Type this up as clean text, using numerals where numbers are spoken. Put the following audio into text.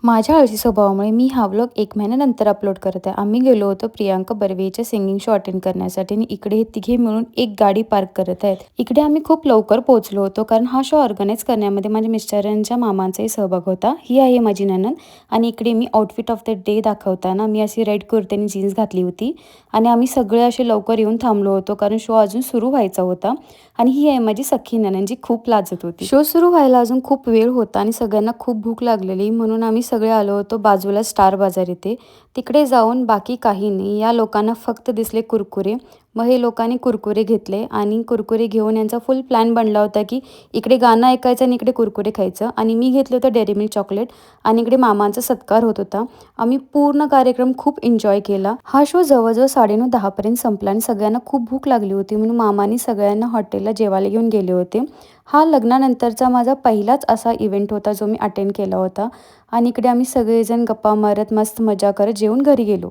माझ्या आळशी स्वभावामुळे मी हा व्लॉग 1 महिन्यानंतर अपलोड करत आहे. आम्ही गेलो होतो प्रियांका बर्वेच्या सिंगिंग शो अटेंड करण्यासाठी आणि इकडे हे तिघे मिळून एक गाडी पार्क करत आहेत. इकडे आम्ही खूप लवकर पोहोचलो होतो कारण हा शो ऑर्गनाईज करण्यामध्ये माझ्या मिस्टरांच्या मामांचाही सहभाग होता. ही आहे माझी नणंद आणि इकडे मी आउटफिट ऑफ द डे दाखवताना मी अशी रेड कुर्ती आणि जीन्स घातली होती आणि आम्ही सगळे असे लवकर येऊन थांबलो होतो कारण शो अजून सुरू व्हायचा होता. आणि ही आहे माझी सख्खी नणंद जी खूप लाजत होती. शो सुरू व्हायला अजून खूप वेळ होता आणि सगळ्यांना खूप भूक लागलेली म्हणून आम्ही सगळे आलो होतो बाजूला स्टार बाजार येथे. तिकडे जाऊन बाकी काही नाही, या लोकांना फक्त दिसले कुरकुरे. मग हे लोकांनी कुरकुरे घेतले आणि कुरकुरे घेऊन यांचा फुल प्लॅन बनला होता की इकडे गाणं ऐकायचं आणि इकडे कुरकुरे खायचं. आणि मी घेतलं होतं डेअरी मिल्क चॉकलेट आणि इकडे मामांचा सत्कार होत होता. आम्ही पूर्ण कार्यक्रम खूप एन्जॉय केला. हा शो जवळजवळ 9:30-10 पर्यंत संपला आणि सगळ्यांना खूप भूक लागली होती म्हणून मामांनी सगळ्यांना हॉटेलला जेवायला घेऊन गेले होते. हा लग्नानंतरचा माझा पहिलाच असा इव्हेंट होता जो मी अटेंड केला होता आणि इकडे आम्ही सगळेजण गप्पा मारत मस्त मजा करत जेवून घरी गेलो.